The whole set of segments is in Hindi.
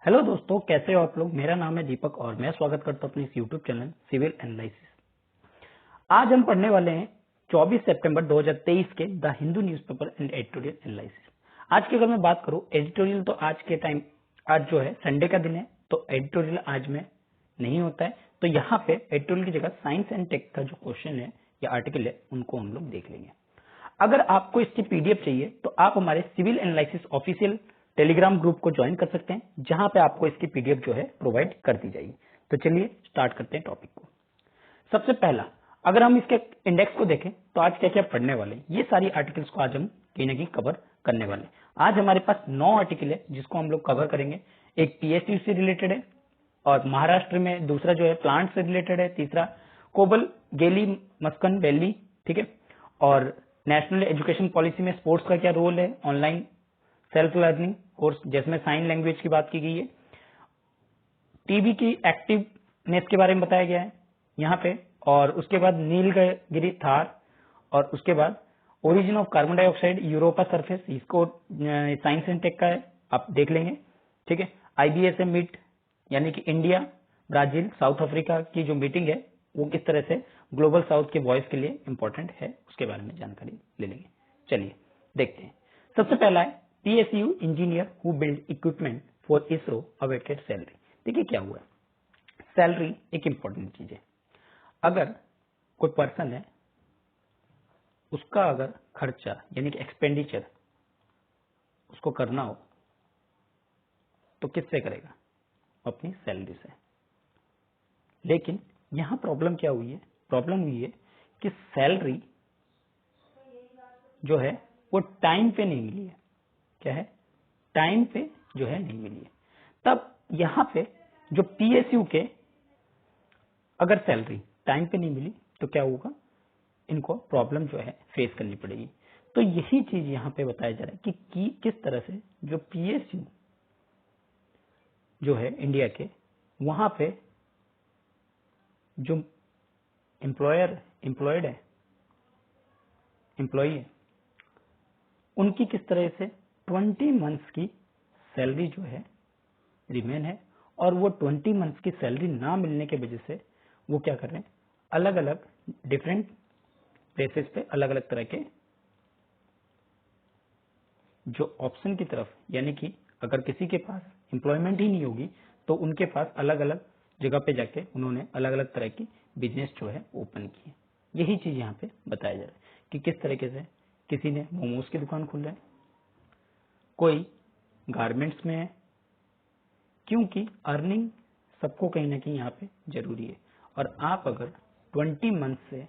हेलो दोस्तों, कैसे हो आप लोग। मेरा नाम है दीपक और मैं स्वागत करता हूं अपने इस यूट्यूब चैनल सिविल एनालिसिस। आज हम पढ़ने वाले हैं 24 सितंबर 2023 के the Hindu newspaper and editorial analysis. आज की अगर मैं बात करूं एडिटोरियल, तो आज जो है संडे का दिन है, तो एडिटोरियल आज में नहीं होता है। तो यहाँ पे एडिटोरियल की जगह साइंस एंड टेक का जो क्वेश्चन है या आर्टिकल है उनको हम लोग देख लेंगे। अगर आपको इसकी पीडीएफ चाहिए तो आप हमारे civil analysis official Telegram group को ज्वाइन कर सकते हैं, जहां पे आपको इसकी पीडीएफ जो है प्रोवाइड कर दी जाएगी। तो चलिए स्टार्ट करते हैं टॉपिक को। सबसे पहला, अगर हम इसके इंडेक्स को देखें तो आज क्या क्या पढ़ने वाले हैं, ये सारी आर्टिकल्स को आज हम कहीं ना कहीं कवर करने वाले हैं। आज हमारे पास 9 आर्टिकल है जिसको हम लोग कवर करेंगे। एक पीएसयू से रिलेटेड है, और महाराष्ट्र में दूसरा जो है प्लांट से रिलेटेड है, तीसरा कोबल गेली मस्कन वैली, ठीक है। और नेशनल एजुकेशन पॉलिसी में स्पोर्ट्स का क्या रोल है, ऑनलाइन सेल्फ लर्निंग कोर्स जिसमें साइन लैंग्वेज की बात की गई है, टीबी की एक्टिवनेस के बारे में बताया गया है यहाँ पे, और उसके बाद नीलगिरी थार, और उसके बाद origin of carbon dioxide Europa surface, इसको साइंस एंड टेक का है, आप देख लेंगे, ठीक है। आईबीएसए मीट यानी कि इंडिया, ब्राजील, साउथ अफ्रीका की जो मीटिंग है वो किस तरह से ग्लोबल साउथ के वॉइस के लिए इंपॉर्टेंट है, उसके बारे में जानकारी ले लेंगे। चलिए देखते हैं। सबसे पहला है PSU engineer who build equipment for ISRO awaited salary. देखिए क्या हुआ है, सैलरी एक इंपॉर्टेंट चीज है। अगर कोई पर्सन है, उसका अगर खर्चा यानी कि एक्सपेंडिचर उसको करना हो तो किससे करेगा, अपनी सैलरी से। लेकिन यहां प्रॉब्लम क्या हुई है, प्रॉब्लम हुई है कि सैलरी जो है वो टाइम पे नहीं मिली है। क्या है, टाइम पे जो है नहीं मिली है। तब यहां पे जो पीएसयू के अगर सैलरी टाइम पे नहीं मिली तो क्या होगा, इनको प्रॉब्लम जो है फेस करनी पड़ेगी। तो यही चीज यहाँ पे बताया जा रहा है कि किस तरह से जो पीएसयू जो है इंडिया के, वहां पे जो एम्प्लॉयड है, एम्प्लॉई है, उनकी किस तरह से 20 मंथ्स की सैलरी जो है रिमेन है, और वो 20 मंथ्स की सैलरी ना मिलने की वजह से वो क्या कर रहे हैं, अलग अलग डिफरेंट प्लेसेस पे अलग अलग तरह के जो ऑप्शन की तरफ, यानी कि अगर किसी के पास एम्प्लॉयमेंट ही नहीं होगी तो उनके पास अलग अलग जगह पे जाके उन्होंने अलग अलग तरह की बिजनेस जो है ओपन की है। यही चीज यहाँ पे बताया जा रहा है कि किस तरीके से किसी ने मोमोज की दुकान खोल रहा है, कोई गारमेंट्स में है, क्योंकि अर्निंग सबको कहीं ना कहीं यहाँ पे जरूरी है। और आप अगर 20 मंथ से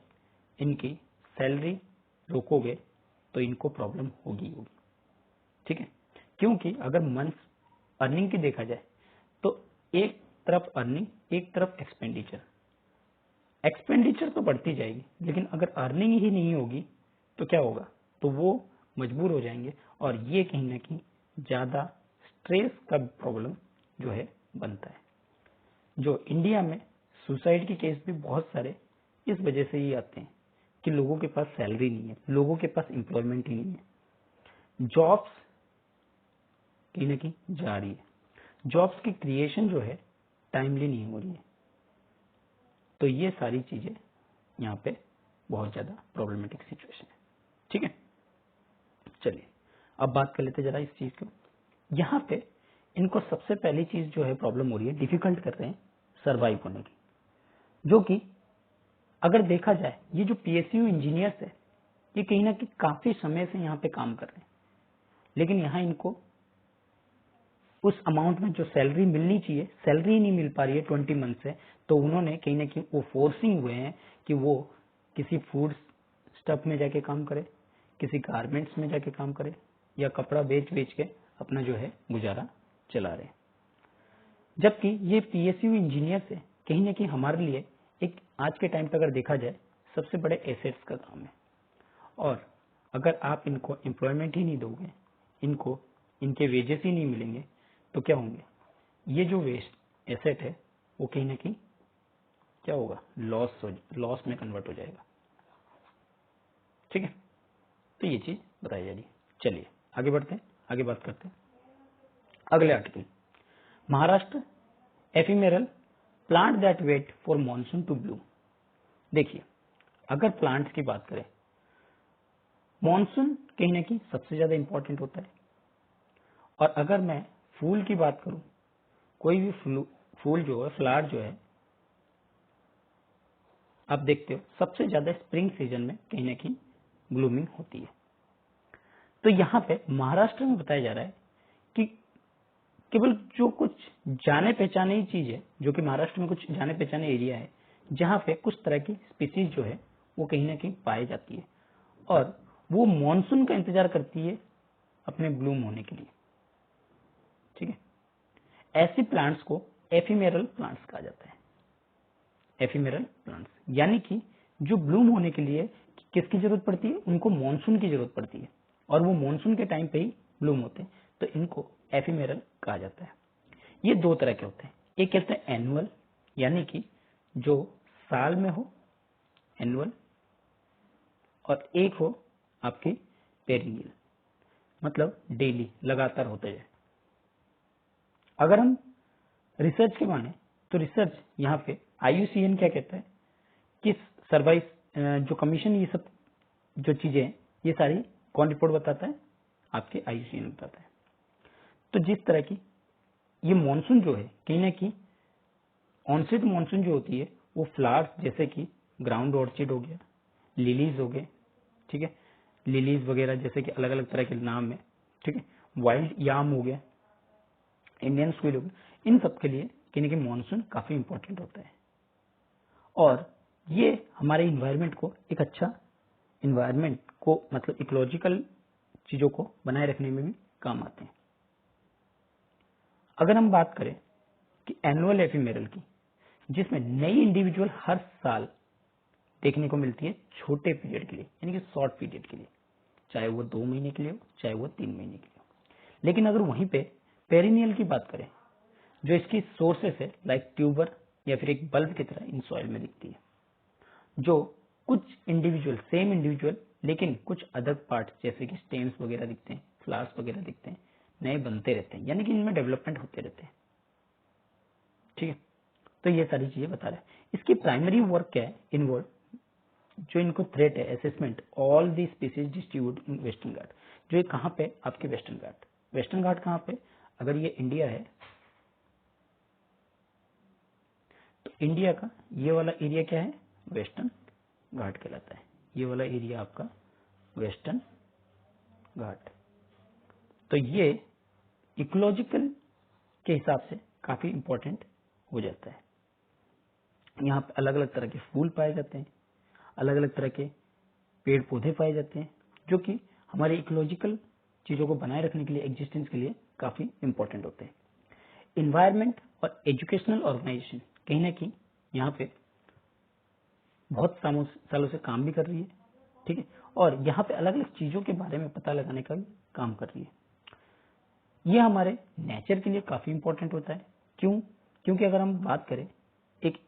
इनकी सैलरी रोकोगे तो इनको प्रॉब्लम होगी, ठीक है। क्योंकि अगर मंथ अर्निंग की देखा जाए तो एक तरफ अर्निंग, एक तरफ एक्सपेंडिचर, एक्सपेंडिचर तो बढ़ती जाएगी, लेकिन अगर अर्निंग ही नहीं होगी तो क्या होगा, तो वो मजबूर हो जाएंगे, और ये कहीं ना कहीं ज्यादा स्ट्रेस का प्रॉब्लम जो है बनता है। जो इंडिया में सुसाइड के केस भी बहुत सारे इस वजह से ही आते हैं कि लोगों के पास सैलरी नहीं है, लोगों के पास एम्प्लॉयमेंट ही नहीं है, जॉब्स कहीं ना कहीं जा रही है, जॉब्स की क्रिएशन जो है टाइमली नहीं हो रही है। तो ये सारी चीजें यहाँ पे बहुत ज्यादा प्रॉब्लमेटिक सिचुएशन है, ठीक है। चलिए अब बात कर लेते जरा इस चीज को। यहाँ पे इनको सबसे पहली चीज जो है प्रॉब्लम हो रही है, डिफिकल्ट कर रहे हैं सरवाइव होने की, जो कि अगर देखा जाए ये जो पीएसयू इंजीनियर्स है ये कहीं ना कहीं काफी समय से यहाँ पे काम कर रहे हैं, लेकिन यहाँ इनको उस अमाउंट में जो सैलरी मिलनी चाहिए सैलरी नहीं मिल पा रही है 20 मंथ से। तो उन्होंने कहीं ना कहीं वो फोर्सिंग हुए हैं कि वो किसी फूड स्टफ में जाके काम करे, किसी गारमेंट्स में जाके काम करे, या कपड़ा बेच बेच के अपना जो है गुजारा चला रहे हैं। जबकि ये पीएसयू इंजीनियर से कहीं ना कहीं हमारे लिए एक आज के टाइम पे अगर देखा जाए सबसे बड़े एसेट्स का काम है। और अगर आप इनको एम्प्लॉयमेंट ही नहीं दोगे, इनको इनके वेजेस ही नहीं मिलेंगे तो क्या होंगे, ये जो वेस्ट एसेट है वो कहीं ना कहीं क्या होगा, लॉस में कन्वर्ट हो जाएगा, ठीक है। तो ये चीज बताई जा रही है। चलिए आगे बढ़ते हैं, आगे बात करते हैं अगले article. Maharashtra ephemeral plant that wait for monsoon to bloom. देखिए, अगर प्लांट्स की बात करें, मॉनसून कहीं ना कहीं सबसे ज्यादा इंपॉर्टेंट होता है। और अगर मैं फूल की बात करूं, कोई भी फूल जो है, फ्लावर जो है, आप देखते हो सबसे ज्यादा स्प्रिंग सीजन में कहीं ना कहीं ब्लूमिंग होती है। तो यहाँ पे महाराष्ट्र में बताया जा रहा है कि केवल जो कुछ जाने पहचाने ही चीज है, जो कि महाराष्ट्र में कुछ जाने पहचाने एरिया है जहाँ पे कुछ तरह की स्पीसीज जो है वो कहीं ना कहीं पाई जाती है और वो मॉनसून का इंतजार करती है अपने ब्लूम होने के लिए। ठीक है, ऐसे प्लांट्स को एफिमेरल प्लांट्स कहा जाता है। एफिमेरल प्लांट्स यानी कि जो ब्लूम होने के लिए किसकी जरूरत पड़ती है, उनको मॉनसून की जरूरत पड़ती है और वो मॉनसून के टाइम पे ही ब्लूम होते हैं, तो इनको एफिमेरल कहा जाता है। ये दो तरह के होते हैं, एक कहते हैं एनुअल यानी कि जो साल में हो, एनुअल, और एक हो आपकी पेरिनियल मतलब डेली, लगातार होते जाए। अगर हम रिसर्च के माने तो रिसर्च यहाँ पे IUCN क्या कहता है कि सर्वाइस जो कमीशन, ये सब जो चीजें हैं ये सारी कौन रिपोर्ट बताता है, आपके IUCN बताता है। तो जिस तरह की ये मॉनसून जो है कहीं ना कहीं ऑनसेट मॉनसून जो होती है वो फ्लावर्स जैसे कि ग्राउंड ऑर्चिड हो गया, लिलीज हो गए, ठीक है, लिलीज वगैरह जैसे कि अलग अलग तरह के नाम है, ठीक है, वाइल्ड याम हो गया, इंडियन स्क्विल हो गया, इन सब के लिए कहीं ना कहीं मॉनसून काफी इंपॉर्टेंट होता है और ये हमारे इन्वायरमेंट को एक अच्छा इन्वायरमेंट को मतलब इकोलॉजिकल चीजों को बनाए रखने में भी काम आते हैं। अगर हम बात करें कि एनुअल एफिमेरल की, जिसमें नई इंडिविजुअल हर साल देखने को मिलती है छोटे पीरियड के लिए यानी कि शॉर्ट पीरियड के लिए, चाहे वो 2 महीने के लिए हो चाहे वो 3 महीने के लिए हो। लेकिन अगर वहीं पे पेरिनियल की बात करें, जो इसकी सोर्सेस है लाइक ट्यूबर या फिर एक बल्ब की तरह इन सॉइल में दिखती है, जो कुछ इंडिविजुअल सेम इंडिविजुअल लेकिन कुछ अदर पार्ट जैसे कि स्टेम्स वगैरह दिखते हैं, फ्लावर्स वगैरह दिखते हैं, नए बनते रहते हैं, यानी कि इनमें डेवलपमेंट होते रहते हैं। ठीक है, तो ये सारी चीजें बता रहा है। इसकी प्राइमरी वर्क क्या है, इनवर्ड जो इनको थ्रेट है, assessment all the species distribute in western Ghat. जो ये कहाँ पे, आपके वेस्टर्न घाट। वेस्टर्न घाट कहाँ पे, अगर ये इंडिया है तो इंडिया का ये वाला एरिया क्या है, वेस्टर्न घाट कहलाता है। ये वाला एरिया आपका वेस्टर्न घाट। तो ये इकोलॉजिकल के हिसाब से काफी इंपॉर्टेंट हो जाता है। यहाँ पे अलग अलग तरह के फूल पाए जाते हैं, अलग अलग तरह के पेड़ पौधे पाए जाते हैं, जो कि हमारे इकोलॉजिकल चीजों को बनाए रखने के लिए, एग्जिस्टेंस के लिए काफी इंपॉर्टेंट होते हैं। इन्वायरमेंट और एजुकेशनल ऑर्गेनाइजेशन कहीं ना कहीं यहाँ पे बहुत सालों से काम भी कर रही है, ठीक है, और यहाँ पे अलग अलग चीजों के बारे में पता लगाने का भी काम कर रही है। ये हमारे नेचर के लिए काफी इंपॉर्टेंट होता है। क्यों? क्योंकि अगर हम बात करें एक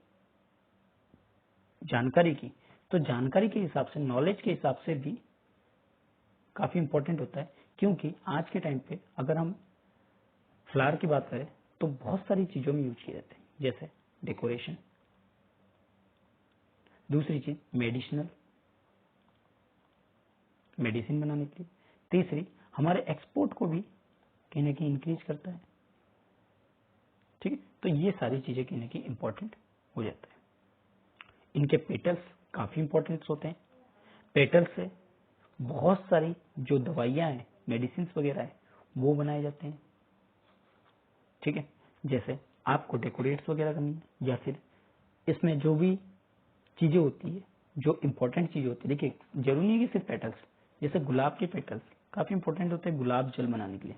जानकारी की, तो जानकारी के हिसाब से, नॉलेज के हिसाब से भी काफी इंपॉर्टेंट होता है। क्योंकि आज के टाइम पे अगर हम फ्लावर की बात करें तो बहुत सारी चीजों में यूज किए जाते हैं, जैसे डेकोरेशन, दूसरी चीज मेडिसिन बनाने के लिए, तीसरी हमारे एक्सपोर्ट को भी कहीं ना कहीं इंक्रीज करता है। ठीक है, तो ये सारी चीजें कहीं ना कहीं इंपॉर्टेंट हो जाता है। इनके पेटल्स काफी इंपॉर्टेंट होते हैं। पेटल्स से बहुत सारी जो दवाइयां हैं, मेडिसिन वगैरह है, वो बनाए जाते हैं। ठीक है, जैसे आपको डेकोरेट्स वगैरह करनी है या फिर इसमें जो भी चीजें होती है, जो इंपॉर्टेंट चीजें होती है, देखिए जरूरी नहीं है कि सिर्फ पेटल्स, जैसे गुलाब के पेटल्स काफी इंपॉर्टेंट होते हैं गुलाब जल बनाने के लिए।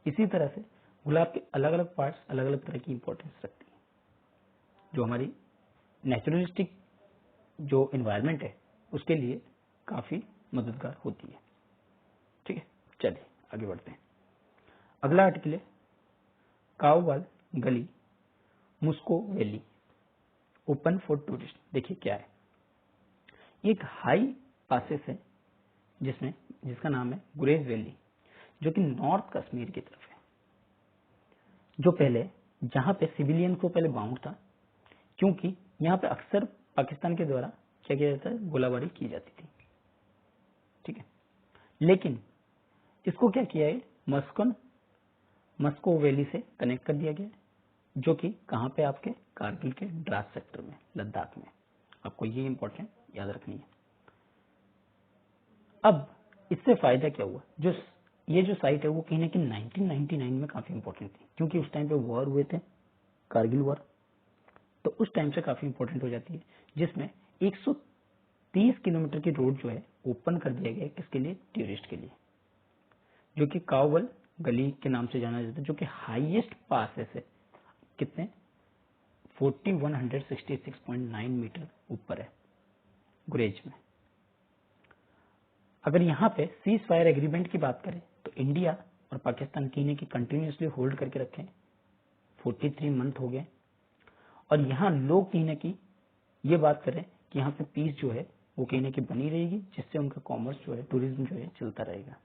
इसी तरह से गुलाब के अलग अलग पार्ट्स अलग अलग तरह की इंपॉर्टेंस रखती है, जो हमारी नेचुरलिस्टिक जो इन्वायरमेंट है उसके लिए काफी मददगार होती है। ठीक है, चलिए आगे बढ़ते हैं। अगला आर्टिकल है काउवाल गली मुस्को वैली ओपन फॉर टूरिस्ट। देखिए क्या है, ये एक हाई पासेस है जिसका नाम है गुरेज वैली, जो कि नॉर्थ कश्मीर की तरफ है। जो पहले जहां पे सिविलियन को पहले बाउंड था, क्योंकि यहाँ पे अक्सर पाकिस्तान के द्वारा क्या किया जाता है, गोलाबारी की जाती थी। ठीक है, लेकिन इसको क्या किया है, मस्को वैली से कनेक्ट कर दिया गया, जो कि कहाँ पे, आपके कारगिल के द्रास सेक्टर में, लद्दाख में। आपको ये इंपॉर्टेंट याद रखनी है। अब इससे फायदा क्या हुआ, ये जो साइट है वो कहीं ना कहीं 1999 में काफी इंपॉर्टेंट थी, क्योंकि उस टाइम पे वॉर हुए थे, कारगिल वॉर, तो उस टाइम से काफी इंपॉर्टेंट हो जाती है, जिसमें 130 किलोमीटर की रोड जो है ओपन कर दिया गया, किसके लिए, टूरिस्ट के लिए, जो कि कावल गली के नाम से जाना जाता है, जो कि हाईएस्ट पास है, कितने, 4166.9 मीटर ऊपर है गुरेज में। अगर यहाँ पे सीज फायर एग्रीमेंट की बात करें तो इंडिया और पाकिस्तान की कंटिन्यूसली होल्ड करके रखे, 43 मंथ हो गए, और यहाँ लोग कहीं ना कहीं ये बात करें कि यहाँ पे पीस जो है वो कहीं ना कहीं बनी रहेगी, जिससे उनका कॉमर्स जो है, टूरिज्म जो है चलता रहेगा।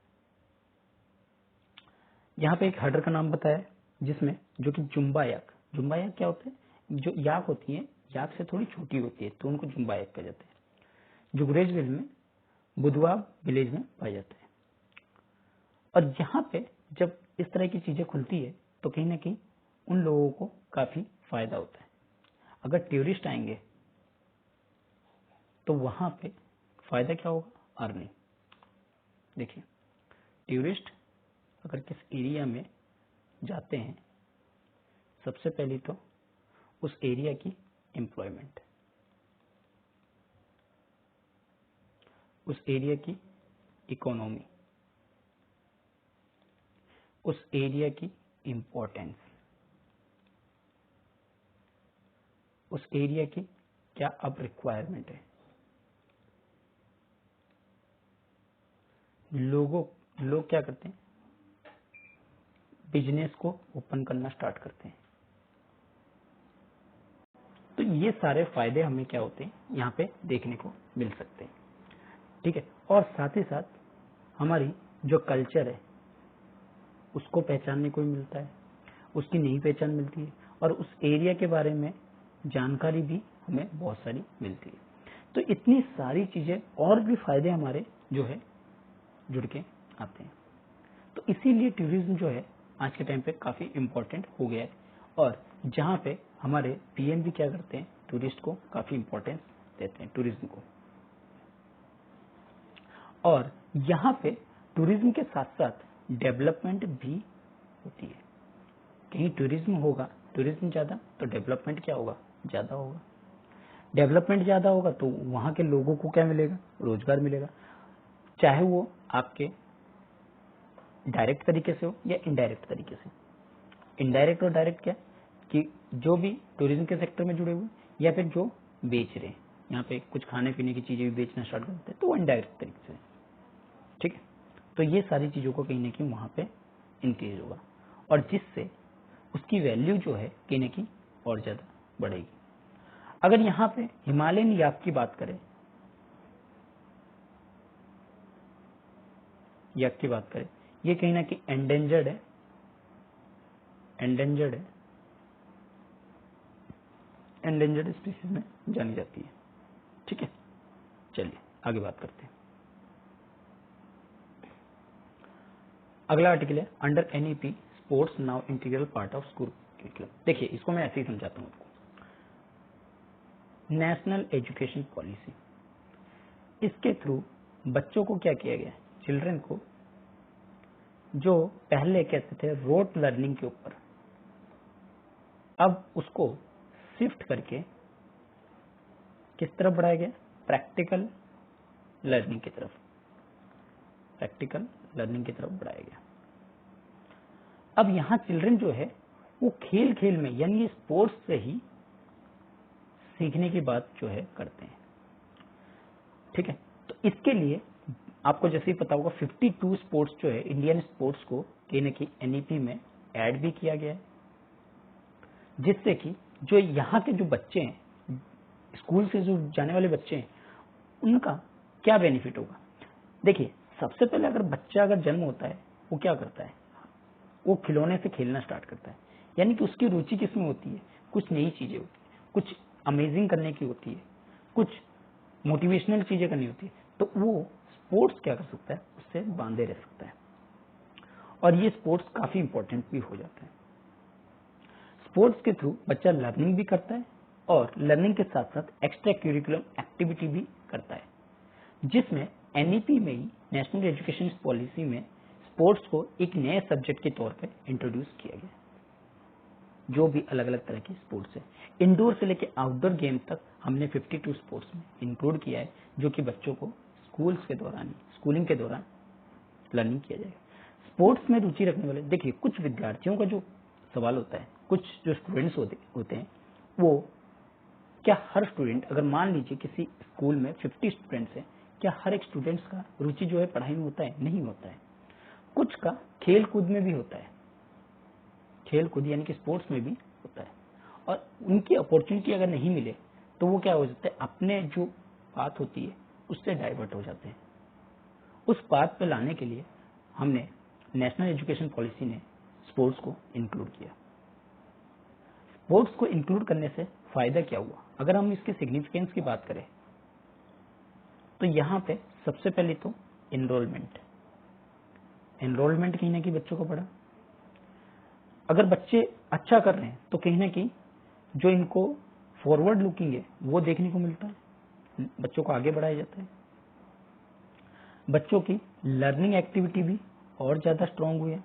यहाँ पे एक हर्डर का नाम बताया, जिसमें जो कि जुम्बा याक क्या होता है, जो याक होती है, याक से थोड़ी छोटी होती है, तो उनको जुम्बा याक कहा जाता है, जो गुरेज विल में, बुधवा विलेज में पाया जाता है। और यहाँ पे जब इस तरह की चीजें खुलती है तो कहीं ना कहीं उन लोगों को काफी फायदा होता है। अगर टूरिस्ट आएंगे तो वहां पे फायदा क्या होगा, अर्निंग। देखिए, टूरिस्ट अगर किस एरिया में जाते हैं, सबसे पहले तो उस एरिया की एम्प्लॉयमेंट, उस एरिया की इकोनॉमी, उस एरिया की इंपॉर्टेंस, उस एरिया की क्या अब रिक्वायरमेंट है, लोग क्या करते हैं, बिजनेस को ओपन करना स्टार्ट करते हैं। तो ये सारे फायदे हमें क्या होते हैं, यहाँ पे देखने को मिल सकते हैं। ठीक है, और साथ ही साथ हमारी जो कल्चर है उसको पहचानने को भी मिलता है, उसकी नई पहचान मिलती है, और उस एरिया के बारे में जानकारी भी हमें बहुत सारी मिलती है। तो इतनी सारी चीजें और भी फायदे हमारे जो है जुड़ के आते हैं। तो इसीलिए टूरिज्म जो है आज के टाइम पे काफी इम्पोर्टेंट हो गया है, और जहाँ पे हमारे पीएम भी क्या करते हैं, टूरिस्ट को काफी इम्पोर्टेंस देते हैं, टूरिज्म को। और यहाँ पे टूरिज्म के साथ साथ डेवलपमेंट भी होती है। कहीं टूरिज्म होगा, टूरिज्म ज्यादा, तो डेवलपमेंट क्या होगा, ज्यादा होगा। डेवलपमेंट ज्यादा होगा तो वहां के लोगों को क्या मिलेगा, रोजगार मिलेगा, चाहे वो आपके डायरेक्ट तरीके से हो या इनडायरेक्ट तरीके से। इनडायरेक्ट और डायरेक्ट क्या, कि जो भी टूरिज्म के सेक्टर में जुड़े हुए या फिर जो बेच रहे हैं, यहाँ पे कुछ खाने पीने की चीजें भी बेचना स्टार्ट करते हैं, तो वो इनडायरेक्ट तरीके से। ठीक है, तो ये सारी चीजों को कहीं ना कहीं वहां पे इंक्रीज होगा, और जिससे उसकी वैल्यू जो है कहीं ना कहीं और ज्यादा बढ़ेगी। अगर यहाँ पे हिमालयन याक की बात करें, ये कहीं ना कहीं एंडेंजर्ड है, एंडेंजर्ड स्पीसीज में जानी जाती है। ठीक है, चलिए आगे बात करते हैं। अगला आर्टिकल है under NEP sports now integral part of school curriculum. देखिए, इसको मैं ऐसे ही समझाता हूँ आपको। नेशनल एजुकेशन पॉलिसी, इसके थ्रू बच्चों को क्या किया गया, चिल्ड्रन को, जो पहले कहते थे रोट लर्निंग के ऊपर, अब उसको शिफ्ट करके किस तरफ बढ़ाया गया, प्रैक्टिकल लर्निंग की तरफ, बढ़ाया गया। अब यहाँ चिल्ड्रन जो है वो खेल खेल में, यानी स्पोर्ट्स से ही सीखने की बात जो है करते हैं। ठीक है, तो इसके लिए आपको जैसे ही पता होगा 52 स्पोर्ट्स जो है, इंडियन स्पोर्ट्स को कहीं ना कहीं एनईपी में ऐड भी किया गया है, जिससे कि जो यहाँ के जो बच्चे हैं, स्कूल से जो जाने वाले बच्चे हैं, उनका क्या बेनिफिट होगा। देखिए, सबसे पहले अगर बच्चा जन्म होता है, वो क्या करता है, वो खिलौने से खेलना स्टार्ट करता है, यानी कि उसकी रुचि किसमें होती है, कुछ नई चीजें होती है, कुछ अमेजिंग करने की होती है, कुछ मोटिवेशनल चीजें करनी होती है, तो वो स्पोर्ट्स क्या कर सकता है, उससे बांधे रह सकता है। और ये स्पोर्ट्स काफी इंपॉर्टेंट भी हो जाता है। स्पोर्ट्स के थ्रू बच्चा लर्निंग भी करता है और लर्निंग के साथ साथ एक्स्ट्रा करिकुलम एक्टिविटी भी करता है, जिसमें एनईपी में ही नेशनल एजुकेशन पॉलिसी में स्पोर्ट्स को एक नए सब्जेक्ट के तौर पे इंट्रोड्यूस किया गया। जो भी अलग अलग तरह की स्पोर्ट्स है, इंडोर से लेकर आउटडोर गेम तक हमने 52 स्पोर्ट्स में इंक्लूड किया है, जो कि बच्चों को स्कूलिंग के दौरान लर्निंग किया जाएगा। स्पोर्ट्स में रुचि रखने वाले, देखिए कुछ विद्यार्थियों का जो सवाल होता है, कुछ जो स्टूडेंट्स होते हैं, वो क्या हर स्टूडेंट, अगर मान लीजिए किसी स्कूल में 50 स्टूडेंट्स हैं, क्या हर एक स्टूडेंट्स का रुचि जो है पढ़ाई में होता है? नहीं होता है। कुछ का खेल कूद में भी होता है, खेल कूद यानी कि स्पोर्ट्स में भी होता है, और उनकी अपॉर्चुनिटी अगर नहीं मिले तो वो क्या हो जाता है, अपने जो बात होती है उससे डाइवर्ट हो जाते हैं। उस बात पर लाने के लिए हमने नेशनल एजुकेशन पॉलिसी ने स्पोर्ट्स को इंक्लूड किया। स्पोर्ट्स को इंक्लूड करने से फायदा क्या हुआ, अगर हम इसके सिग्निफिकेंस की बात करें तो यहाँ पे सबसे पहले तो एनरोलमेंट कहीं ना कहीं बच्चों को बढ़ा। अगर बच्चे अच्छा कर रहे हैं तो कहीं ना कहीं जो इनको फॉरवर्ड लुकिंग है वो देखने को मिलता है, बच्चों को आगे बढ़ाया जाता है। बच्चों की लर्निंग एक्टिविटी भी और ज्यादा स्ट्रांग हुई है,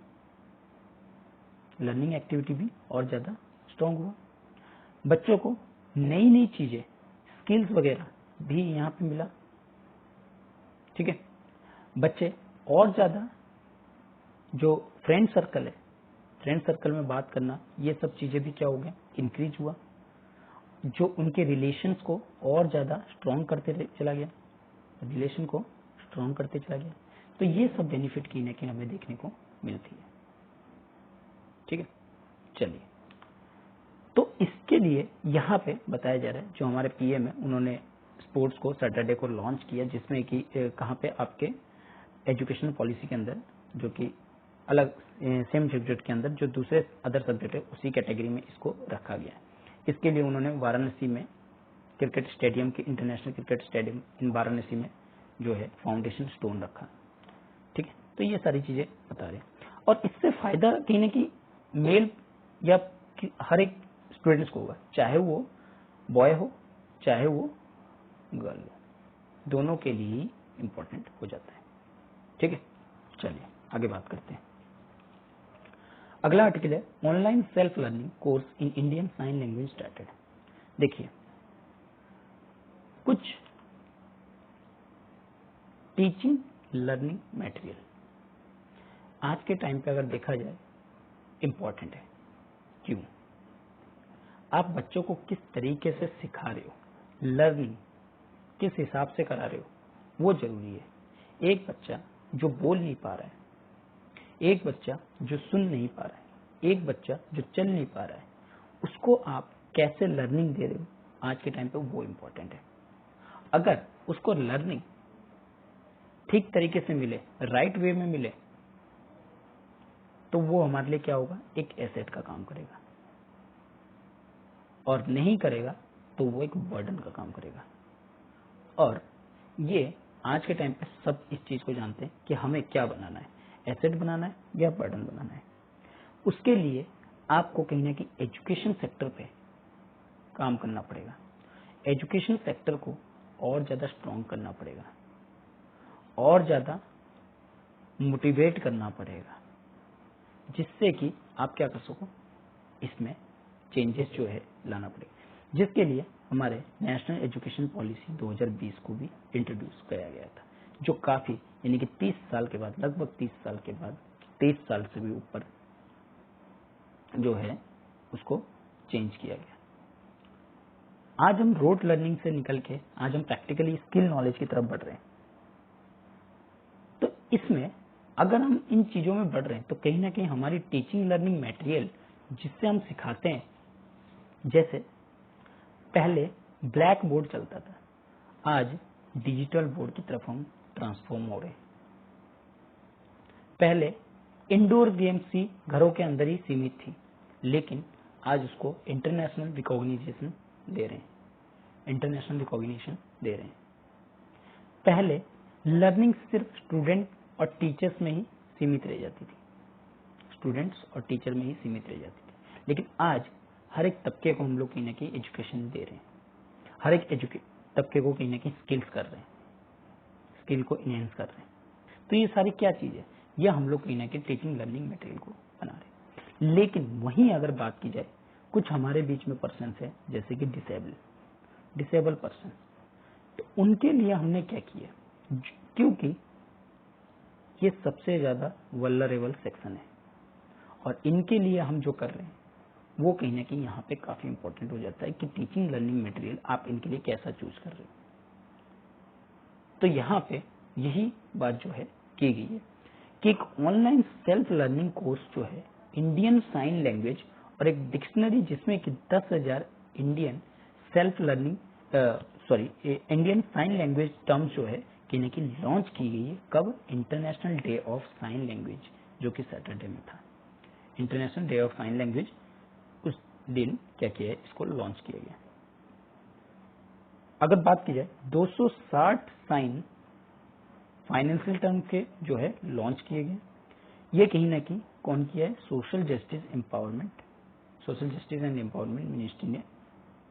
बच्चों को नई नई चीजें, स्किल्स वगैरह भी यहाँ पे मिला। ठीक है, बच्चे और ज्यादा जो फ्रेंड सर्कल में बात करना, ये सब चीजें भी क्या हो गए, इंक्रीज हुआ, जो उनके रिलेशंस को और ज्यादा स्ट्रांग करते चला गया, तो ये सब बेनिफिट कहीं ना कहीं हमें देखने को मिलती है। ठीक है, चलिए, तो इसके लिए यहाँ पे बताया जा रहा है, जो हमारे पीएम है उन्होंने स्पोर्ट्स को सैटरडे को लॉन्च किया, जिसमें कि कहाँ पे आपके एजुकेशन पॉलिसी के अंदर, जो कि अलग सेम सब्जेक्ट के अंदर जो दूसरे अदर सब्जेक्ट है उसी कैटेगरी में इसको रखा गया है। इसके लिए उन्होंने वाराणसी में क्रिकेट स्टेडियम के, इंटरनेशनल क्रिकेट स्टेडियम इन वाराणसी में जो है फाउंडेशन स्टोन रखा। ठीक है, तो ये सारी चीजें बता रहे हैं, और इससे फायदा कहीं ना कहीं मेल या हर एक स्टूडेंट्स को होगा, चाहे वो बॉय हो चाहे वो गर्ल हो, दोनों के लिए इंपॉर्टेंट हो जाता है। ठीक है, चलिए आगे बात करते हैं। अगला आर्टिकल है online self learning course in Indian sign language started. देखिए, कुछ टीचिंग लर्निंग मटेरियल आज के टाइम पे अगर देखा जाए इंपॉर्टेंट है। क्यों? आप बच्चों को किस तरीके से सिखा रहे हो, लर्निंग किस हिसाब से करा रहे हो, वो जरूरी है। एक बच्चा जो बोल नहीं पा रहा है, एक बच्चा जो सुन नहीं पा रहा है, एक बच्चा जो चल नहीं पा रहा है, उसको आप कैसे लर्निंग दे रहे हो आज के टाइम पे, वो इम्पोर्टेंट है। अगर उसको लर्निंग ठीक तरीके से मिले, राइट वे में मिले, तो वो हमारे लिए क्या होगा, एक एसेट का काम करेगा, और नहीं करेगा तो वो एक बर्डन का काम करेगा। और ये आज के टाइम पे सब इस चीज को जानते हैं कि हमें क्या बनाना है, एसेट बनाना है या बर्डन बनाना है। उसके लिए आपको कहीं ना कहीं एजुकेशन सेक्टर पे काम करना पड़ेगा, एजुकेशन सेक्टर को और ज्यादा स्ट्रॉन्ग करना पड़ेगा, और ज्यादा मोटिवेट करना पड़ेगा, जिससे कि आप क्या कर सको, इसमें चेंजेस जो है लाना पड़ेगा, जिसके लिए हमारे नेशनल एजुकेशन पॉलिसी 2020 को भी इंट्रोड्यूस किया गया था, जो काफी यानी कि 30 साल के बाद, लगभग 30 साल के बाद, 23 साल से भी ऊपर जो है उसको चेंज किया गया। आज हम रोट लर्निंग से निकल के आज हम प्रैक्टिकली स्किल नॉलेज की तरफ बढ़ रहे हैं। तो इसमें अगर हम इन चीजों में बढ़ रहे हैं तो कहीं ना कहीं हमारी टीचिंग लर्निंग मटेरियल जिससे हम सिखाते हैं, जैसे पहले ब्लैक बोर्ड चलता था, आज डिजिटल बोर्ड की तरफ हम ट्रांसफॉर्म हो रहे हैं। पहले इंडोर गेम्स ही घरों के अंदर ही सीमित थी, लेकिन आज उसको इंटरनेशनल रिकॉग्निशन दे रहे हैं, इंटरनेशनल रिकॉग्निशन दे रहे हैं। पहले लर्निंग सिर्फ स्टूडेंट और टीचर्स में ही सीमित रह जाती थी, स्टूडेंट्स और टीचर में ही सीमित रह जाती थी, लेकिन आज हर एक तबके को हम लोग कहीं ना कहीं एजुकेशन दे रहे हैं, हर एक तबके को कहीं ना कहीं स्किल्स कर रहे हैं, स्किल को इनहेंस कर रहे हैं। तो ये सारी क्या चीज है, यह हम लोग कहीं ना कहीं टीचिंग लर्निंग मटेरियल को बना रहे हैं। लेकिन वहीं अगर बात की जाए, कुछ हमारे बीच में पर्सन है जैसे कि डिसेबल पर्सन, तो उनके लिए हमने क्या किया, क्योंकि ये सबसे ज्यादा वल्नरेबल सेक्शन है और इनके लिए हम जो कर रहे हैं वो कहीं ना कहीं यहाँ पे काफी इंपॉर्टेंट हो जाता है कि टीचिंग लर्निंग मटेरियल आप इनके लिए कैसा चूज कर रहे हो। तो यहाँ पे यही बात जो है की गई है कि एक ऑनलाइन सेल्फ लर्निंग कोर्स जो है इंडियन साइन लैंग्वेज और एक डिक्शनरी जिसमें कि 10,000 Indian self learning Indian sign language terms जो है कि लॉन्च की गई है। कब? International day of sign language जो कि सैटरडे में था। International day of sign language उस दिन क्या किया है, इसको लॉन्च किया गया। अगर बात की जाए 260 साइन फाइनेंशियल टर्म के जो है लॉन्च किए गए। ये कहीं ना कहीं कौन किया है? Social justice and empowerment ministry ने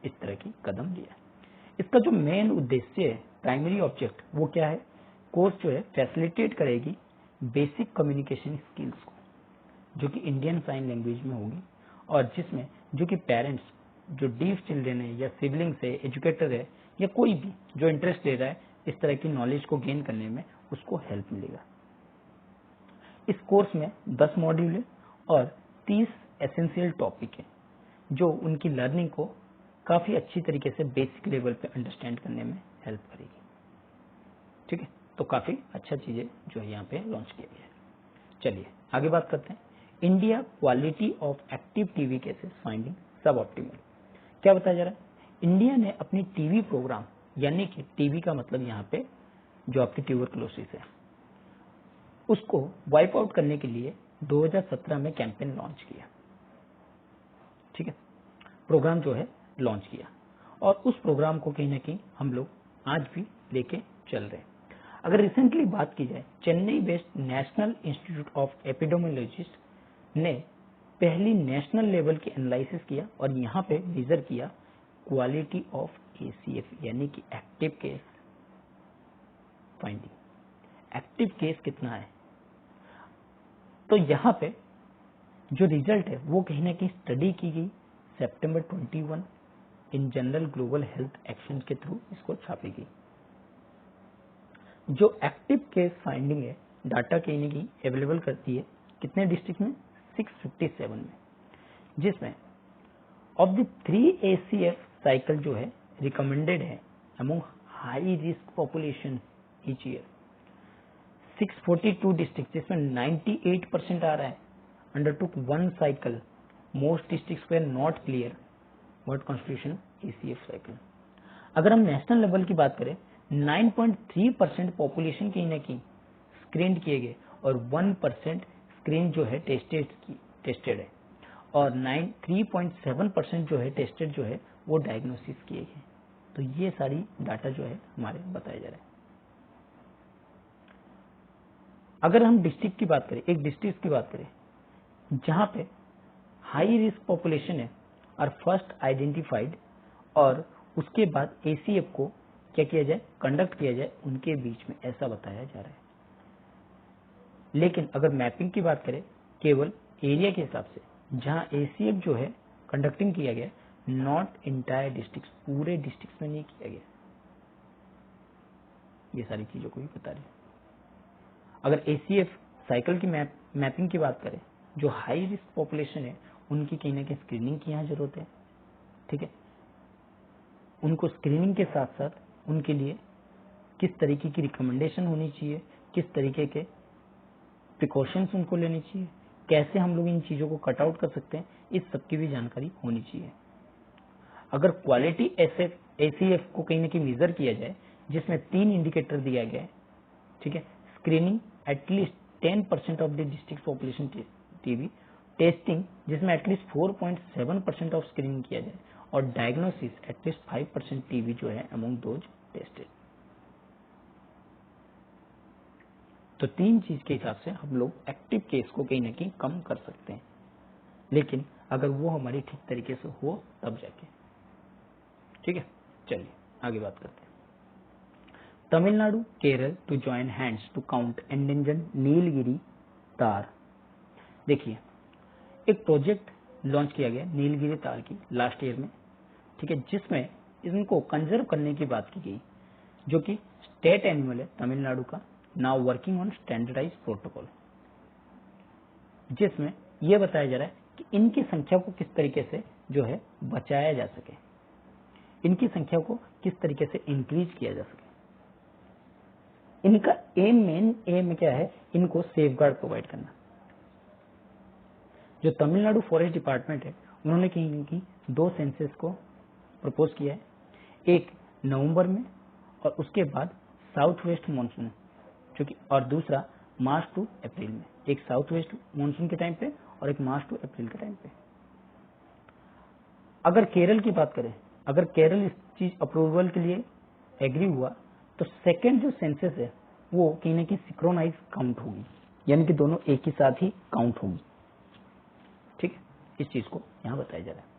इस तरह की कदम लिया है। इसका जो मेन उद्देश्य है, प्राइमरी ऑब्जेक्ट, वो क्या है? कोर्स जो है फैसिलिटेट करेगी बेसिक कम्युनिकेशन स्किल्स को, जो कि इंडियन साइन लैंग्वेज में होगी और जिसमें जो कि पेरेंट्स, जो डीफ चिल्ड्रन है या सिबलिंग्स है, एजुकेटर है या कोई भी जो इंटरेस्ट ले रहा है इस तरह की नॉलेज को गेन करने में, उसको हेल्प मिलेगा। इस कोर्स में 10 मॉड्यूल है और 30 एसेंशियल टॉपिक है जो उनकी लर्निंग को काफी अच्छी तरीके से बेसिक लेवल पे अंडरस्टैंड करने में हेल्प करेगी। ठीक है, तो काफी अच्छा चीजें जो है यहाँ पे लॉन्च किया गया है। चलिए आगे बात करते हैं। India quality of active TV cases finding सब ऑप्टिमल। क्या बताया जा रहा है? इंडिया ने अपनी टीवी प्रोग्राम, यानी कि टीवी का मतलब यहाँ पे जो आपकी ट्यूबरकुलोसिस है, उसको वाइप आउट करने के लिए 2017 में कैंपेन लॉन्च किया। ठीक है, प्रोग्राम जो है लॉन्च किया और उस प्रोग्राम को कहीं ना कहीं हम लोग आज भी लेके चल रहे हैं। अगर रिसेंटली बात की जाए, Chennai based national institute of epidemiologist ने पहली नेशनल लेवल की एनालिसिस किया और यहाँ पे मेजर किया क्वालिटी ऑफ ACF, यानी कि active case finding. Active case कितना है? तो यहाँ पे जो रिजल्ट है वो कहीं ना कहीं स्टडी की गई सितंबर 21 in general global health action के थ्रू इसको छापी गई। जो एक्टिव केस फाइंडिंग है, डाटा कहीं ना कहीं अवेलेबल करती है कितने डिस्ट्रिक्ट में? 657 में, जिसमें ऑफ द 3 ACF साइकिल जो है रिकमेंडेड है among high risk population each year. 642 district जिसमें 98% आ रहा है undertook one cycle. Most districts were not clear what constitution ACF cycle. अगर हम नेशनल लेवल की बात करें, 9.3% पॉपुलेशन कहीं ना कहीं स्क्रीन किए गए और 1% स्क्रीन जो है टेस्टेड है और 3.7% जो है टेस्टेड जो है वो डायग्नोसिस किए गए। तो ये सारी डाटा जो है हमारे बताए जा रहे हैं। अगर हम डिस्ट्रिक्ट की बात करें, एक डिस्ट्रिक्ट की बात करें जहां पे हाई रिस्क पॉपुलेशन है और फर्स्ट आइडेंटिफाइड और उसके बाद ACF को क्या किया जाए? कंडक्ट किया जाए उनके बीच में, ऐसा बताया जा रहा है। लेकिन अगर मैपिंग की बात करें केवल एरिया के हिसाब से, जहां ACF जो है कंडक्टिंग किया गया, नॉट इंटायर डिस्ट्रिक्ट, पूरे डिस्ट्रिक्ट में नहीं किया गया। ये सारी चीजों को भी बता रहे हैं। अगर ACF साइकिल की मैपिंग की बात करें, जो हाई रिस्क पॉपुलेशन है उनकी कहीं ना कहीं स्क्रीनिंग की यहाँ जरूरत है। ठीक है, उनको स्क्रीनिंग के साथ साथ उनके लिए किस तरीके की रिकमेंडेशन होनी चाहिए, किस तरीके के प्रिकॉशंस उनको लेनी चाहिए, कैसे हम लोग इन चीजों को कट आउट कर सकते हैं, इस सब की भी जानकारी होनी चाहिए। अगर क्वालिटी ACF को कहीं ना कहीं मेजर किया जाए, जिसमें 3 इंडिकेटर दिया गया है। ठीक है, screening at least 10% of the district population TV testing जिसमें एटलीस्ट 4.7% ऑफ स्क्रीनिंग किया जाए, और डायग्नोसिस एटलीस्ट 5% टीबी जो है अमंग दोज टेस्टेड। तो तीन चीज के हिसाब से हम लोग एक्टिव केस को कहीं ना कहीं कम कर सकते हैं, लेकिन अगर वो हमारी ठीक तरीके से हो तब जाके। ठीक है, चलिए आगे बात करते हैं। Tamil Nadu Kerala to join hands to count endangered Nilgiri tahr. देखिए, एक प्रोजेक्ट लॉन्च किया गया नीलगिरी तार की लास्ट ईयर में, ठीक है, जिसमें इनको कंजर्व करने की बात की गई, जो कि स्टेट एनिमल है तमिलनाडु का, now working on standardise protocol, जिसमें यह बताया जा रहा है कि इनकी संख्या को किस तरीके से जो है बचाया जा सके, इनकी संख्या को किस तरीके से इंक्रीज किया जा सके। इनका मेन एम क्या है, इनको सेफगार्ड प्रोवाइड करना। जो तमिलनाडु फॉरेस्ट डिपार्टमेंट है, उन्होंने कहीं की दो सेंसस को प्रपोज किया है, एक नवंबर में और उसके बाद साउथ वेस्ट मानसून, जो कि, और दूसरा मार्च टू अप्रैल में, एक साउथ वेस्ट मानसून के टाइम पे और एक मार्च टू अप्रैल के टाइम पे। अगर केरल की बात करें, अगर केरल इस चीज अप्रूवल के लिए एग्री हुआ, तो सेकेंड जो सेंसस है वो कहीं ना कहीं सिक्रोनाइज काउंट होगी, यानी कि दोनों एक ही साथ ही काउंट होगी। ठीक है, इस चीज को यहां बताया जा रहा है।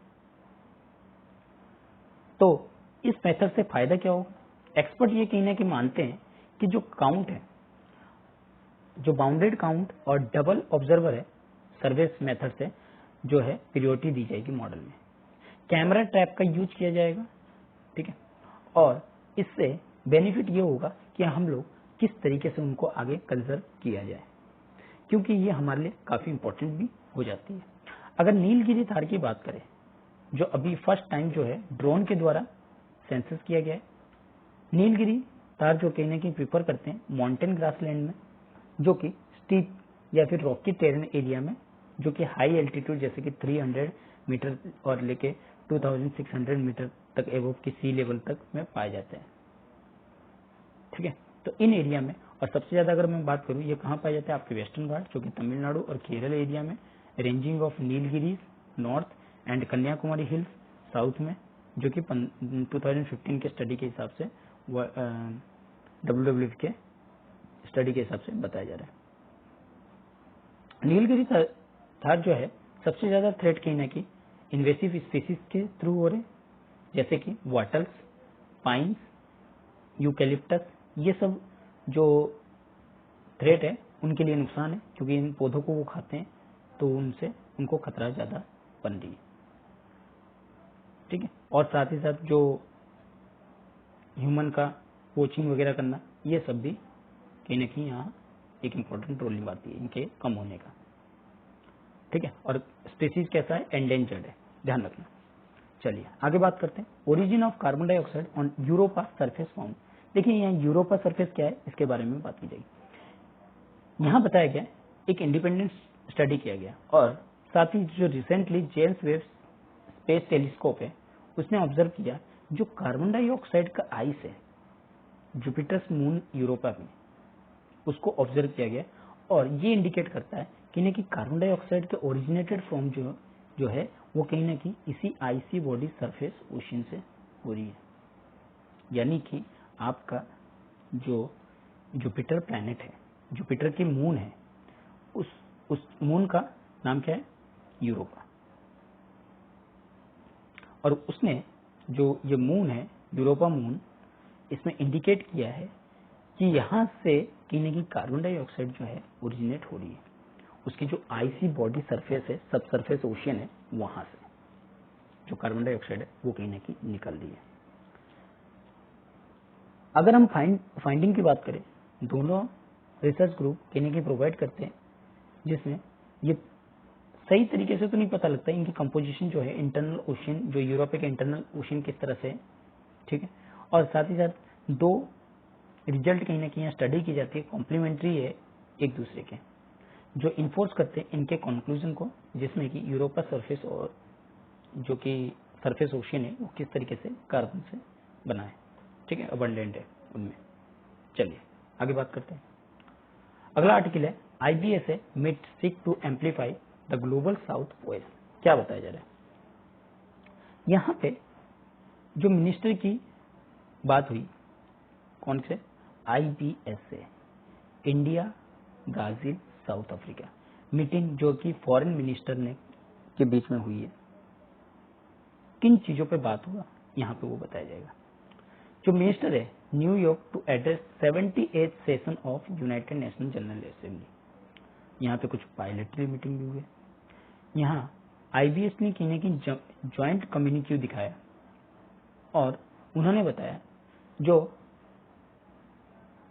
तो इस मेथड से फायदा क्या होगा? एक्सपर्ट ये कहीं ना कहीं मानते हैं कि जो काउंट है, जो बाउंडेड काउंट और डबल ऑब्जर्वर है, सर्विस मेथड से जो है प्रियोरिटी दी जाएगी मॉडल में। कैमरा ट्रैप का यूज किया जाएगा, ठीक है, और इससे बेनिफिट ये होगा कि हम लोग किस तरीके से उनको आगे कंजर्व किया जाए, क्योंकि ये हमारे लिए काफी इंपॉर्टेंट भी हो जाती है। अगर नीलगिरी तार की बात करें, जो अभी फर्स्ट टाइम जो है ड्रोन के द्वारा सेंसस किया गया है, नीलगिरी तार जो कहीं ना कहीं प्रीफर करते हैं माउंटेन ग्रासलैंड में, जो कि स्टीप या फिर रॉकी टेरेन एरिया में, जो कि हाई एल्टीट्यूड जैसे कि 300 मीटर और लेके 2600 मीटर तक एबोव की सी लेवल तक में पाए जाते हैं। ठीक है, तो इन एरिया में, और सबसे ज्यादा अगर मैं बात करूं, ये कहाँ पाए जाते हैं? आपके वेस्टर्न घाट, जो कि तमिलनाडु और केरल एरिया में, ranging of Nilgiris north and Kanyakumari hills south में, जो कि 2015 के स्टडी के हिसाब से WWF के स्टडी के हिसाब से बताया जा रहा है। नीलगिरी तार जो है सबसे ज्यादा थ्रेट कहीं ना कहीं इन्वेसिव स्पीसीज के थ्रू हो रहे, जैसे कि वाटल्स, पाइन्स, यूकेलिप्टस, ये सब जो थ्रेट है उनके लिए नुकसान है, क्योंकि इन पौधों को वो खाते हैं, तो उनसे उनको खतरा ज्यादा बन रही है। ठीक है, और साथ ही साथ जो ह्यूमन का पोचिंग वगैरह करना, ये सब भी कहीं ना कहीं यहाँ एक इम्पोर्टेंट रोल निभाती है इनके कम होने का। ठीक है, और स्पीसीज कैसा है? एंडेंजर्ड है, ध्यान रखना। चलिए आगे बात करते हैं। Origin of carbon dioxide on Europa surface found. देखिए यहाँ यूरोपा सरफेस क्या है, इसके बारे में बात की जाएगी। यहाँ बताया गया एक इंडिपेंडेंट स्टडी किया गया, और साथ ही जो recently James Webb space telescope है, उसने ऑब्जर्व किया जो कार्बन डाइऑक्साइड का आइस है जुपिटर्स मून यूरोपा में, उसको ऑब्जर्व किया गया, और ये इंडिकेट करता है कि नहीं कि कार्बन डाइऑक्साइड के ओरिजिनेटेड फ्रॉम जो है वो कहीं ना कहीं इसी आईसी बॉडी सरफेस ओशन से हो रही है। यानी कि आपका जो जुपिटर प्लैनेट है, जुपिटर की मून है, उस मून का नाम क्या है? यूरोपा। और उसने जो ये मून है यूरोपा मून, इसमें इंडिकेट किया है कि यहां से कहीं ना कहीं कार्बन डाइऑक्साइड जो है ओरिजिनेट हो रही है, उसकी जो आईसी बॉडी सरफेस है, सब सरफेस ओशन है, वहां से जो कार्बन डाइऑक्साइड है वो कहीं ना कहीं निकल रही है। अगर हम फाइंडिंग की बात करें, दोनों रिसर्च ग्रुप कहीं ना कहीं प्रोवाइड करते हैं, जिसमें ये सही तरीके से तो नहीं पता लगता इनकी कंपोजिशन जो है इंटरनल ओशन, जो यूरोप के इंटरनल ओशन किस तरह से है। ठीक है, और साथ ही साथ दो रिजल्ट कहीं ना कहीं स्टडी की जाती है, कॉम्प्लीमेंट्री है एक दूसरे के, जो इन्फोर्स करते हैं इनके कंक्लूजन को, जिसमें कि यूरोपा सरफेस और जो कि सरफेस ओशन है वो किस तरीके से कार्बन से बना है। ठीक है, अबंडेंट है उनमें। चलिए आगे बात करते हैं। अगला आर्टिकल है IBSA meet seek to amplify the global south voice. क्या बताया जा रहा है यहाँ पे? जो मिनिस्टर की बात हुई, कौन से? IBS से, India, Brazil, south Africa meeting जो कि फॉरेन मिनिस्टर ने के बीच में हुई है। किन चीजों पे बात हुआ यहाँ पे वो बताया जाएगा। जो मिनिस्टर है New York to address 78th session of United Nation General Assembly. यहाँ पे कुछ बायलैटरल मीटिंग भी हुई है। यहाँ IBS ने कहने की ज्वाइंट कम्युनिके दिखाया और उन्होंने बताया जो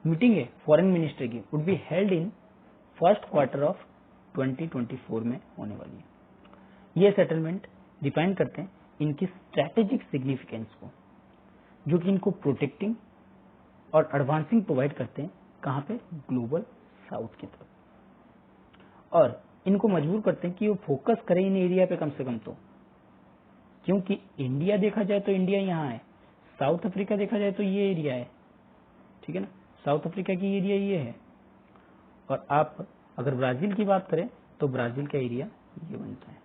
मीटिंग है फॉरेन मिनिस्टर की would be held in first quarter of 2024 में होने वाली है। ये सेटलमेंट डिफाइन करते हैं इनकी स्ट्रैटेजिक सिग्निफिकेंस को, जो कि इनको प्रोटेक्टिंग और एडवांसिंग प्रोवाइड करते हैं कहाँ पे? ग्लोबल साउथ की तरफ, और इनको मजबूर करते हैं कि वो फोकस करें इन एरिया पे कम से कम, तो क्योंकि इंडिया देखा जाए तो इंडिया यहाँ है, साउथ अफ्रीका देखा जाए तो ये एरिया है, ठीक है ना, साउथ अफ्रीका की एरिया ये है, और आप अगर ब्राजील की बात करें तो ब्राजील का एरिया ये बनता है।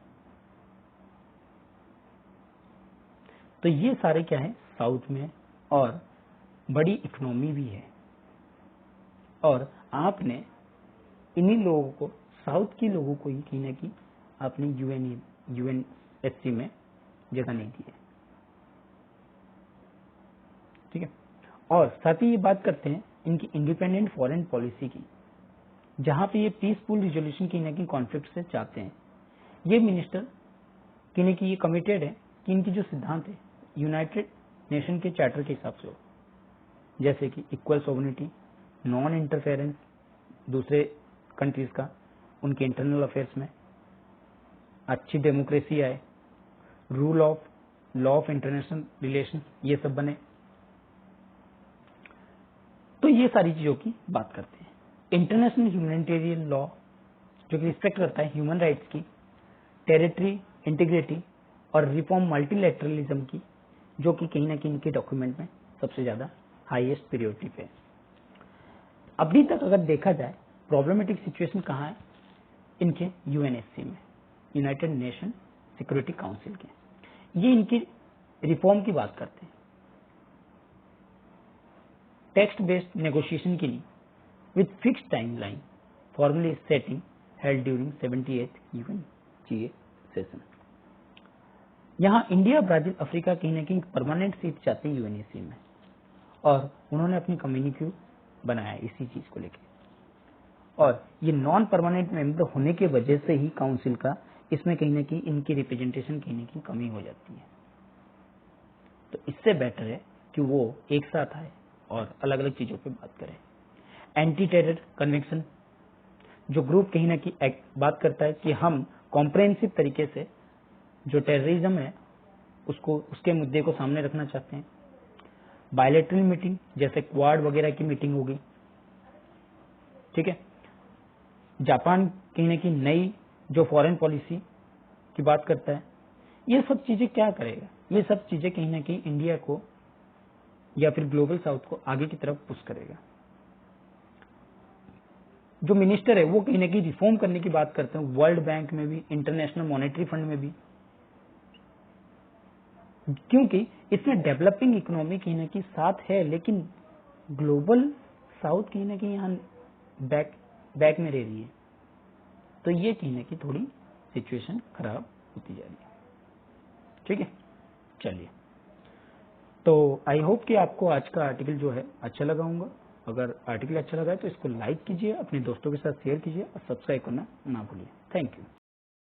तो ये सारे क्या है? साउथ में, और बड़ी इकोनॉमी भी है, और आपने इन्हीं लोगों को, साउथ के लोगों को ही कहीं ना कहीं आपने UNSC में जगह नहीं दी है, ठीक है। और साथ ही ये बात करते हैं इनकी इंडिपेंडेंट फॉरेन पॉलिसी की, जहां पे ये पीसफुल रिजोल्यूशन कहीं ना कहीं कॉन्फ्लिक्ट से चाहते हैं। ये मिनिस्टर कहीं ना कहीं ये कमिटेड है कि इनकी जो सिद्धांत है यूनाइटेड नेशन के चार्टर के हिसाब से हो, जैसे कि इक्वल सोवरेनिटी, नॉन इंटरफेरेंस दूसरे कंट्रीज का उनके इंटरनल अफेयर्स में, अच्छी डेमोक्रेसी आए, rule of law of international relation, ये सब बने। तो ये सारी चीजों की बात करते हैं। इंटरनेशनल ह्यूमैनिटेरियन लॉ जो कि रिस्पेक्ट करता है ह्यूमन राइट्स की, टेरिटरी इंटीग्रिटी और रिफॉर्म मल्टीलैटरलिज्म की, जो कि कहीं ना कहीं इनके डॉक्यूमेंट में सबसे ज्यादा हाईएस्ट प्रायोरिटी पे है। अभी तक अगर देखा जाए प्रॉब्लमेटिक सिचुएशन कहाँ है? इनके UNSC में, यूनाइटेड नेशन सिक्योरिटी काउंसिल के। ये इनकी रिफॉर्म की बात करते हैं, टेक्स्ट बेस्ड नेगोशिएशन के लिए with fixed timeline formally setting held during 78th UNGA session. यहाँ इंडिया, ब्राजील, अफ्रीका कहीं ना कहीं परमानेंट सीट चाहते हैं UNSC में, और उन्होंने अपनी कम्युनिके बनाया इसी चीज को लेकर। और ये नॉन परमानेंट मेंबर होने के वजह से ही काउंसिल का इसमें कहीं ना कहीं इनकी रिप्रेजेंटेशन कहीं ना कहीं कमी हो जाती है। तो इससे बेटर है कि वो एक साथ आए और अलग अलग चीजों पे बात करें। एंटी टेरर कन्वेंशन जो ग्रुप कहीं ना कहीं बात करता है कि हम कॉम्प्रहेंसिव तरीके से जो टेररिज्म है उसको, उसके मुद्दे को सामने रखना चाहते हैं। बायलैटरल मीटिंग जैसे क्वाड वगैरह की मीटिंग होगी, ठीक है। जापान कहीं ना कहीं नई जो फॉरेन पॉलिसी की बात करता है। ये सब चीजें क्या करेगा? ये सब चीजें कहीं ना कहीं इंडिया को या फिर ग्लोबल साउथ को आगे की तरफ पुश करेगा। जो मिनिस्टर है वो कहीं ना कहीं रिफॉर्म करने की बात करते हैं, वर्ल्ड बैंक में भी, इंटरनेशनल मॉनेटरी फंड में भी, क्योंकि इसमें डेवलपिंग इकोनॉमी कहीं ना कहीं साथ है, लेकिन ग्लोबल साउथ कहीं ना कहीं यहाँ बैक में रह रही है। तो ये कहीं ना कहीं थोड़ी सिचुएशन खराब होती जा रही है, ठीक है। चलिए, तो आई होप कि आपको आज का आर्टिकल जो है अच्छा लगा होगा। अगर आर्टिकल अच्छा लगा है तो इसको लाइक कीजिए, अपने दोस्तों के साथ शेयर कीजिए और सब्सक्राइब करना ना भूलिए। Thank you.